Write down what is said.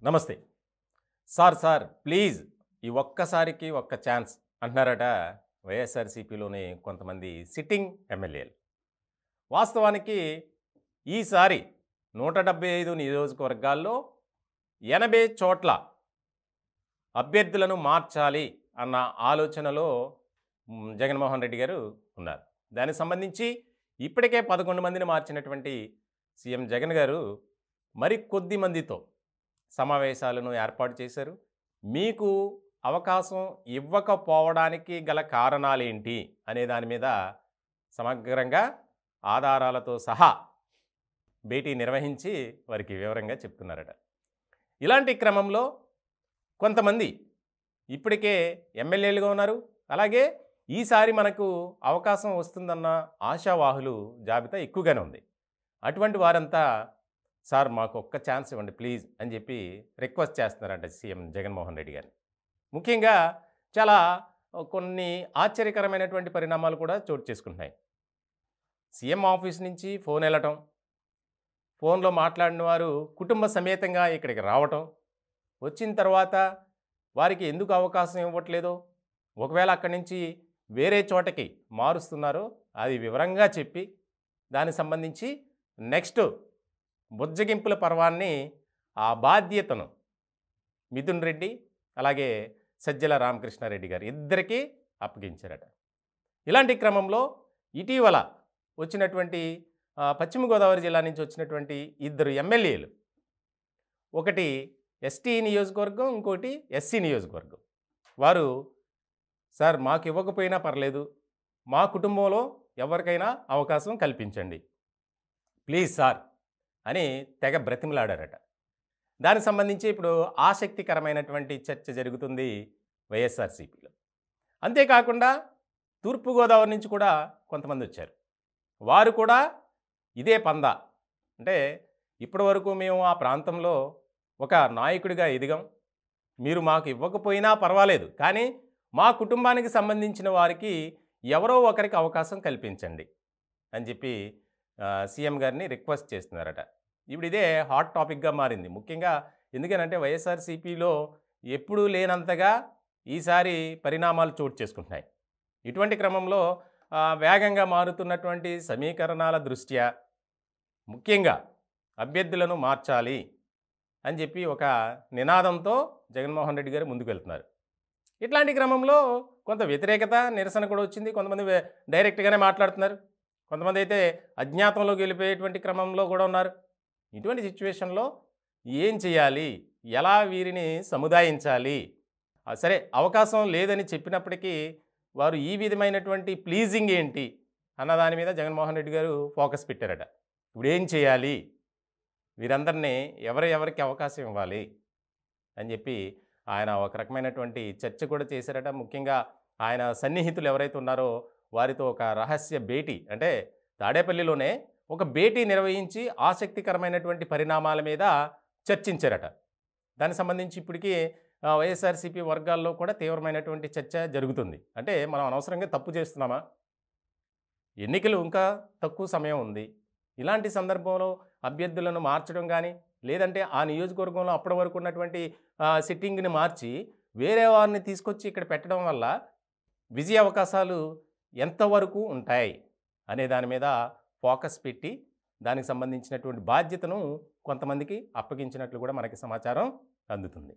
నమస్తే. Sir please ఈ ఒక్కసారికి ఒక్క ఛాన్స్ అంటున్నారట వైఎస్ఆర్‌సీపీలోని కొంతమంది సిట్టింగ్ ఎమ్మెల్యేలు. వాస్తవానికి ఈసారి 175 నియోజకవర్గాల్లో 80 చోట్ల అభ్యర్థులను మార్చాలి అన్న ఆలోచనలో జగన్మోహన్ రెడ్డి గారు ఉన్నారు. దానికి సంబంధించి ఇప్పటికే 11 మందిని మార్చినటువంటి సీఎం జగన్ గారు మరికొద్ది మందితో సమావేశాలను ఏర్పాటు చేశారు. మీకు అవకాశం ఇవ్వకపోవడానికి గల కారణాలేంటి అనే దాని మీద సమగ్రంగా ఆధారాలతో సహా భేటీ నిర్వహించి వారికి వివరంగా చెప్తున్నారట. ఇలాంటి క్రమంలో కొంతమంది ఇప్పటికే ఎమ్మెల్యేలుగా ఉన్నారు. అలాగే ఈసారి మనకు అవకాశం వస్తుందన్న ఆశావాహులు జాబితా ఎక్కువగానే ఉంది. అటువంటి వారంతా సార్ మాకు ఒక్క ఛాన్స్ ఇవ్వండి ప్లీజ్ అని చెప్పి రిక్వెస్ట్ చేస్తున్నారంట సీఎం జగన్మోహన్ రెడ్డి గారిని. ముఖ్యంగా చాలా కొన్ని ఆశ్చర్యకరమైనటువంటి పరిణామాలు కూడా చోటు చేసుకుంటున్నాయి. సీఎం ఆఫీస్ నుంచి ఫోన్ వెళ్ళటం, ఫోన్లో మాట్లాడిన వారు కుటుంబ సమేతంగా ఇక్కడికి రావటం, వచ్చిన తర్వాత వారికి ఎందుకు అవకాశం ఇవ్వట్లేదో, ఒకవేళ అక్కడి నుంచి వేరే చోటకి మారుస్తున్నారో అది వివరంగా చెప్పి దానికి సంబంధించి నెక్స్ట్ బుజ్జగింపుల పర్వాన్ని ఆ బాధ్యతను మిథున్ రెడ్డి అలాగే సజ్జల రామకృష్ణారెడ్డి గారు ఇద్దరికీ అప్పగించారట. ఇలాంటి క్రమంలో ఇటీవల వచ్చినటువంటి పశ్చిమ గోదావరి జిల్లా నుంచి వచ్చినటువంటి ఇద్దరు ఎమ్మెల్యేలు, ఒకటి ఎస్టీ నియోజకవర్గం, ఇంకోటి ఎస్సీ నియోజకవర్గం, వారు సార్ మాకు ఇవ్వకపోయినా పర్లేదు, మా కుటుంబంలో ఎవరికైనా అవకాశం కల్పించండి ప్లీజ్ సార్ అని తెగ బ్రతిమలాడారట. దానికి సంబంధించి ఇప్పుడు ఆసక్తికరమైనటువంటి చర్చ జరుగుతుంది వైఎస్ఆర్‌సీపీలో. అంతేకాకుండా తూర్పుగోదావరి నుంచి కూడా కొంతమంది వచ్చారు. వారు కూడా ఇదే పందా, అంటే ఇప్పటి వరకు మేము ఆ ప్రాంతంలో ఒక నాయకుడిగా ఎదిగాం, మీరు మాకు ఇవ్వకపోయినా పర్వాలేదు, కానీ మా కుటుంబానికి సంబంధించిన వారికి ఎవరో ఒకరికి అవకాశం కల్పించండి అని చెప్పి సీఎం గారిని రిక్వెస్ట్ చేస్తున్నారట. ఇప్పుడు ఇదే హాట్ టాపిక్గా మారింది. ముఖ్యంగా ఎందుకనంటే వైఎస్ఆర్‌సీపీలో ఎప్పుడూ లేనంతగా ఈసారి పరిణామాలు చోటు చేసుకుంటున్నాయి. ఇటువంటి క్రమంలో వేగంగా మారుతున్నటువంటి సమీకరణాల దృష్ట్యా ముఖ్యంగా అభ్యర్థులను మార్చాలి అని చెప్పి ఒక నినాదంతో జగన్మోహన్ రెడ్డి గారు ముందుకు వెళ్తున్నారు. ఇట్లాంటి క్రమంలో కొంత వ్యతిరేకత, నిరసన కూడా వచ్చింది. కొంతమంది డైరెక్ట్గానే మాట్లాడుతున్నారు, కొంతమంది అయితే అజ్ఞాతంలోకి వెళ్ళిపోయేటువంటి క్రమంలో కూడా ఉన్నారు. ఇటువంటి సిచ్యువేషన్లో ఏం చేయాలి, ఎలా వీరిని సముదాయించాలి, సరే అవకాశం లేదని చెప్పినప్పటికీ వారు ఈ విధమైనటువంటి ప్లీజింగ్ ఏంటి అన్న దాని మీద జగన్మోహన్ రెడ్డి గారు ఫోకస్ పెట్టారట. ఇప్పుడు ఏం చేయాలి, వీరందరినీ ఎవరికి అవకాశం ఇవ్వాలి అని చెప్పి ఆయన ఒక రకమైనటువంటి చర్చ కూడా చేశారట. ముఖ్యంగా ఆయన సన్నిహితులు ఎవరైతే ఉన్నారో వారితో ఒక రహస్య భేటీ, అంటే తాడేపల్లిలోనే ఒక భేటీ నిర్వహించి ఆసక్తికరమైనటువంటి పరిణామాల మీద చర్చించారట. దానికి సంబంధించి ఇప్పటికీ వైఎస్ఆర్‌సీపీ వర్గాల్లో కూడా తీవ్రమైనటువంటి చర్చ జరుగుతుంది. అంటే మనం అనవసరంగా తప్పు చేస్తున్నామా, ఎన్నికలు ఇంకా తక్కువ సమయం ఉంది, ఇలాంటి సందర్భంలో అభ్యర్థులను మార్చడం కానీ, లేదంటే ఆ నియోజకవర్గంలో అప్పటి వరకు ఉన్నటువంటి సిట్టింగ్ని మార్చి వేరే వారిని తీసుకొచ్చి ఇక్కడ పెట్టడం వల్ల విజయ అవకాశాలు ఎంతవరకు ఉంటాయి అనే దాని మీద ఫోకస్ పెట్టి దానికి సంబంధించినటువంటి బాధ్యతను కొంతమందికి అప్పగించినట్లు కూడా మనకి సమాచారం అందుతుంది.